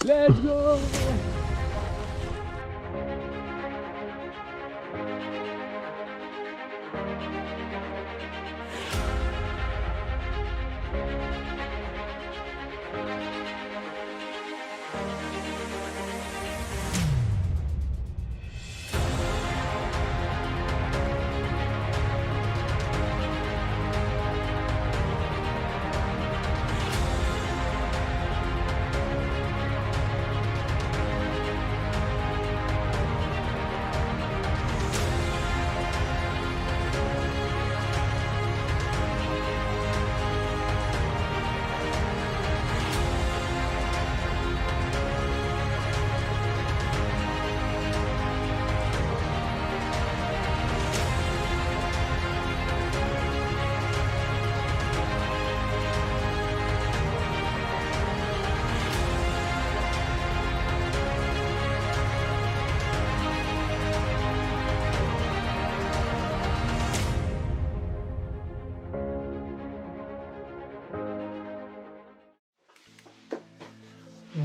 Let's go.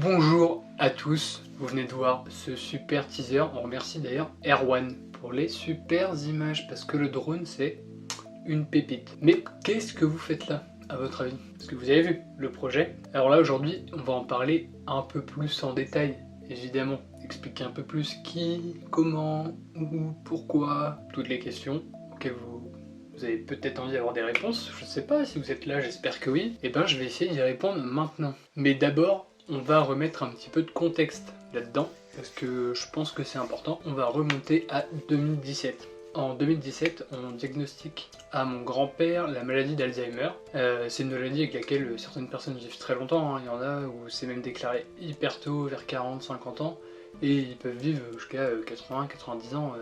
Bonjour à tous, vous venez de voir ce super teaser. On remercie d'ailleurs Erwan pour les super images parce que le drone c'est une pépite. Mais qu'est-ce que vous faites là à votre avis? Parce que vous avez vu le projet. Alors là aujourd'hui on va en parler un peu plus en détail, évidemment. Expliquer un peu plus qui, comment, où, pourquoi, toutes les questions auxquelles vous avez peut-être envie d'avoir des réponses. Je sais pas si vous êtes là, j'espère que oui. Et ben je vais essayer d'y répondre maintenant. Mais d'abord on va remettre un petit peu de contexte là-dedans, parce que je pense que c'est important. On va remonter à 2017. En 2017, on diagnostique à mon grand-père la maladie d'Alzheimer. C'est une maladie avec laquelle certaines personnes vivent très longtemps, hein. Il y en a où c'est même déclaré hyper tôt, vers 40-50 ans, et ils peuvent vivre jusqu'à 80-90 ans,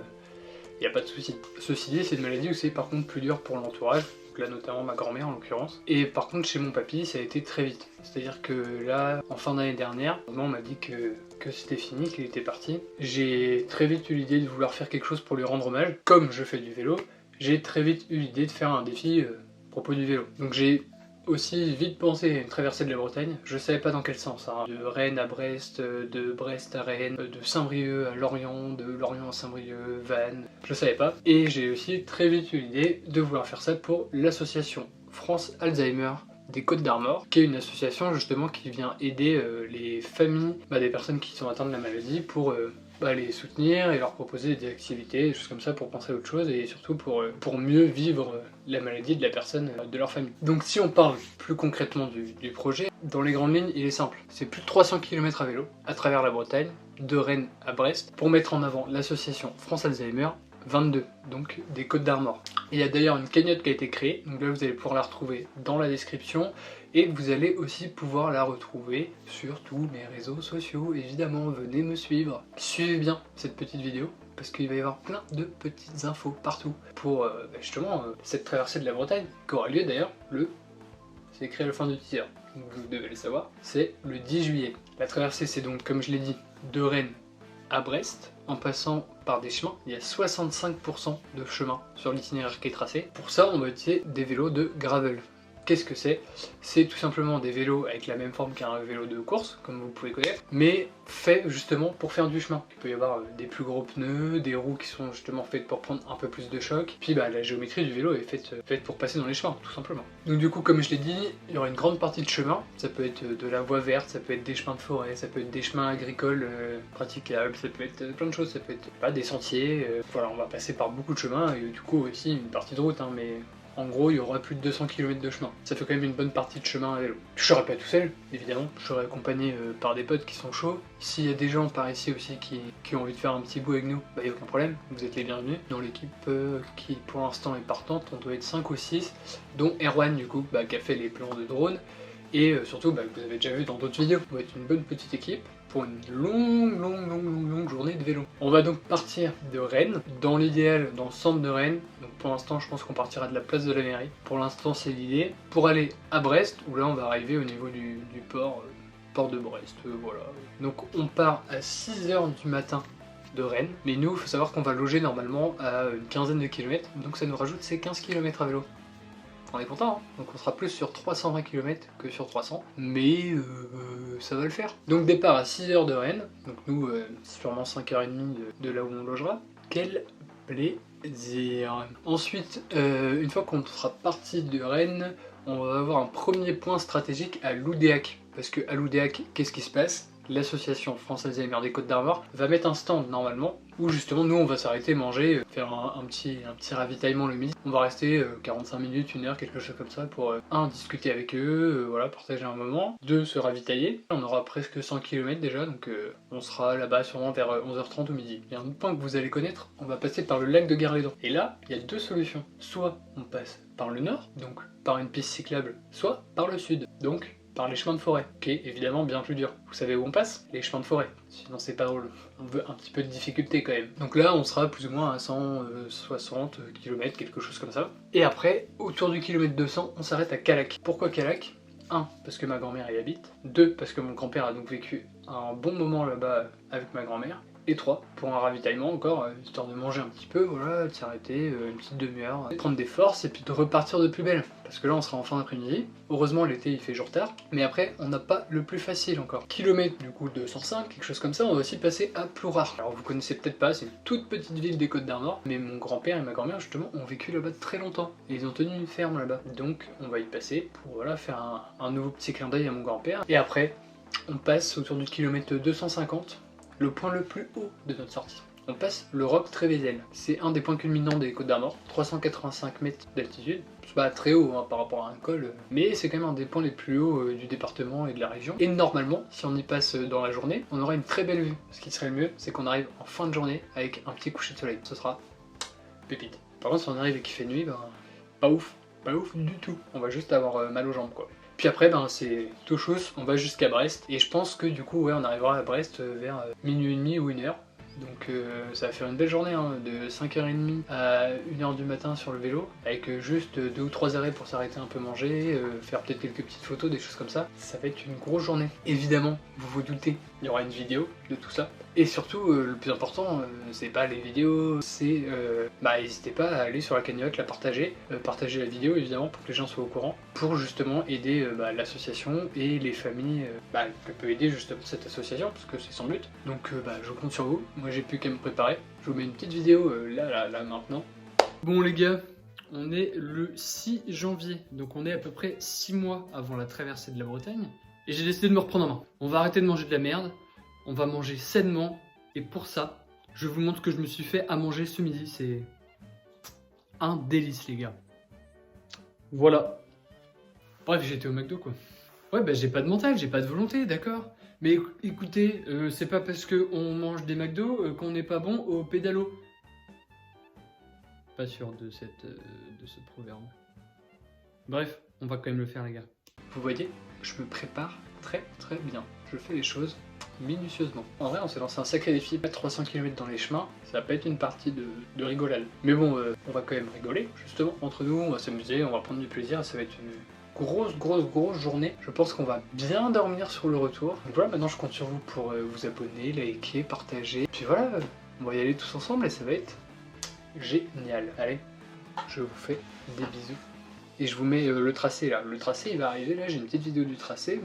il n'y a pas de souci. Ceci dit, c'est une maladie où c'est par contre plus dur pour l'entourage. Donc là notamment ma grand-mère en l'occurrence. Et par contre chez mon papy ça a été très vite. C'est-à-dire que là, en fin d'année dernière, on m'a dit que c'était fini, qu'il était parti. J'ai très vite eu l'idée de vouloir faire quelque chose pour lui rendre hommage. Comme je fais du vélo, j'ai très vite eu l'idée de faire un défi à propos du vélo. Donc j'ai aussi vite pensé à une traversée de la Bretagne. Je savais pas dans quel sens, hein. De Rennes à Brest, de Brest à Rennes, de Saint-Brieuc à Lorient, de Lorient à Saint-Brieuc, Vannes, je savais pas. Et j'ai aussi très vite eu l'idée de vouloir faire ça pour l'association France Alzheimer des Côtes d'Armor, qui est une association justement qui vient aider les familles des personnes qui sont atteintes de la maladie pour les soutenir et leur proposer des activités, des choses comme ça pour penser à autre chose et surtout pour mieux vivre la maladie de la personne, de leur famille. Donc si on parle plus concrètement du projet, dans les grandes lignes il est simple, c'est plus de 300 km à vélo à travers la Bretagne, de Rennes à Brest, pour mettre en avant l'association France Alzheimer 22, donc des Côtes d'Armor. Il y a d'ailleurs une cagnotte qui a été créée, donc là vous allez pouvoir la retrouver dans la description et vous allez aussi pouvoir la retrouver sur tous mes réseaux sociaux. Évidemment, venez me suivre. Suivez bien cette petite vidéo parce qu'il va y avoir plein de petites infos partout pour justement cette traversée de la Bretagne qui aura lieu d'ailleurs c'est écrit à la fin du teaser, donc vous devez le savoir, c'est le 10 juillet. La traversée c'est donc, comme je l'ai dit, de Rennes à Brest, en passant par des chemins. Il y a 65% de chemins sur l'itinéraire qui est tracé. Pour ça, on va utiliser des vélos de gravel. Qu'est-ce que c'est? C'est tout simplement des vélos avec la même forme qu'un vélo de course, comme vous pouvez connaître, mais fait justement pour faire du chemin. Il peut y avoir des plus gros pneus, des roues qui sont justement faites pour prendre un peu plus de choc, puis la géométrie du vélo est faite pour passer dans les chemins, tout simplement. Donc du coup, comme je l'ai dit, il y aura une grande partie de chemin. Ça peut être de la voie verte, ça peut être des chemins de forêt, ça peut être des chemins agricoles praticables, ça peut être plein de choses, ça peut être des sentiers. Voilà, on va passer par beaucoup de chemins et du coup aussi une partie de route, hein, mais en gros, il y aura plus de 200 km de chemin. Ça fait quand même une bonne partie de chemin à vélo. Je serai pas tout seul, évidemment. Je serai accompagné par des potes qui sont chauds. S'il y a des gens par ici aussi qui ont envie de faire un petit bout avec nous, il n'y a aucun problème. Vous êtes les bienvenus. Dans l'équipe qui pour l'instant est partante, on doit être 5 ou 6, dont Erwan du coup, qui a fait les plans de drone. Et surtout, que vous avez déjà vu dans d'autres vidéos. On va être une bonne petite équipe pour une longue journée de vélo. On va donc partir de Rennes, dans l'idéal dans le centre de Rennes. Donc pour l'instant je pense qu'on partira de la place de la mairie. Pour l'instant c'est l'idée. Pour aller à Brest, où là on va arriver au niveau du port, port de Brest, voilà. Donc on part à 6h du matin de Rennes, mais nous il faut savoir qu'on va loger normalement à une quinzaine de kilomètres, donc ça nous rajoute ces 15 km à vélo. on est content, hein. Donc on sera plus sur 320 km que sur 300, mais ça va le faire. Donc départ à 6h de Rennes, donc nous sûrement 5h30 de là où on logera. Quel plaisir. Ensuite, une fois qu'on sera parti de Rennes, on va avoir un premier point stratégique à Loudéac. Parce que à Loudéac, qu'est-ce qui se passe? L'association française des maires des Côtes d'Armor va mettre un stand normalement où justement nous on va s'arrêter manger, faire un petit ravitaillement le midi. On va rester 45 minutes, 1 heure, quelque chose comme ça pour discuter avec eux, voilà, partager un moment, 2 se ravitailler. On aura presque 100 km déjà, donc on sera là-bas sûrement vers 11h30 ou midi. Il y a un autre point que vous allez connaître, on va passer par le lac de Garlédan. Et là, il y a 2 solutions. Soit on passe par le nord, donc par une piste cyclable, soit par le sud, donc par les chemins de forêt, qui est évidemment bien plus dur. Vous savez où on passe? Les chemins de forêt. Sinon c'est pas drôle. On veut un petit peu de difficulté quand même. Donc là on sera plus ou moins à 160 km, quelque chose comme ça. Et après, autour du kilomètre 200, on s'arrête à Callac. Pourquoi Callac? 1. Parce que ma grand-mère y habite. 2. Parce que mon grand-père a donc vécu un bon moment là-bas avec ma grand-mère. Et 3, pour un ravitaillement encore, histoire de manger un petit peu, voilà, de s'arrêter une petite demi-heure, de prendre des forces et puis de repartir de plus belle. Parce que là on sera en fin d'après-midi, heureusement l'été il fait jour tard, mais après on n'a pas le plus facile encore. Kilomètre du coup 205, quelque chose comme ça, on va aussi passer à Plourard. Alors vous connaissez peut-être pas, c'est une toute petite ville des Côtes d'Armor, mais mon grand-père et ma grand-mère justement ont vécu là-bas très longtemps. Et ils ont tenu une ferme là-bas. Donc on va y passer pour voilà, faire un nouveau petit clin d'œil à mon grand-père. Et après, on passe autour du kilomètre 250. Le point le plus haut de notre sortie. On passe le Roc Trévézel. C'est un des points culminants des Côtes d'Armor, 385 mètres d'altitude. C'est pas très haut hein, par rapport à un col, mais c'est quand même un des points les plus hauts du département et de la région. Et normalement, si on y passe dans la journée, on aura une très belle vue. Ce qui serait le mieux, c'est qu'on arrive en fin de journée avec un petit coucher de soleil. Ce sera pépite. Par contre, si on arrive et qu'il fait nuit, ben, pas ouf du tout. On va juste avoir mal aux jambes quoi. Puis après, ben, c'est tout chose, on va jusqu'à Brest. Et je pense que du coup, ouais, on arrivera à Brest vers minuit et demi ou 1h. Donc ça va faire une belle journée, hein, de 5h30 à 1h du matin sur le vélo, avec juste 2 ou 3 arrêts pour s'arrêter un peu manger, faire peut-être quelques petites photos, des choses comme ça. Ça va être une grosse journée. Évidemment, vous vous doutez, il y aura une vidéo de tout ça. Et surtout, le plus important, c'est pas les vidéos, c'est... bah n'hésitez pas à aller sur la cagnotte, la partager, partager la vidéo évidemment pour que les gens soient au courant, pour justement aider l'association et les familles que peut aider justement cette association, parce que c'est son but. Donc je compte sur vous, moi j'ai plus qu'à me préparer. Je vous mets une petite vidéo là maintenant. Bon les gars, on est le 6 janvier, donc on est à peu près 6 mois avant la traversée de la Bretagne, et j'ai décidé de me reprendre en main. On va arrêter de manger de la merde. On va manger sainement, et pour ça, je vous montre ce que je me suis fait à manger ce midi. C'est un délice, les gars. Voilà. Bref, j'étais au McDo, quoi. Ouais, bah j'ai pas de mental, j'ai pas de volonté, d'accord. Mais écoutez, c'est pas parce qu'on mange des McDo qu'on n'est pas bon au pédalo. Pas sûr de ce proverbe. Bref, on va quand même le faire, les gars. Vous voyez, je me prépare très bien. Je fais les choses minutieusement. En vrai, on s'est lancé un sacré défi, mettre 300 km dans les chemins, ça va pas être une partie de rigolade. Mais bon, on va quand même rigoler, justement. Entre nous, on va s'amuser, on va prendre du plaisir, et ça va être une grosse journée. Je pense qu'on va bien dormir sur le retour. Donc voilà, maintenant je compte sur vous pour vous abonner, liker, partager. Puis voilà, on va y aller tous ensemble et ça va être génial. Allez, je vous fais des bisous. Et je vous mets le tracé là. Le tracé il va arriver là, j'ai une petite vidéo du tracé.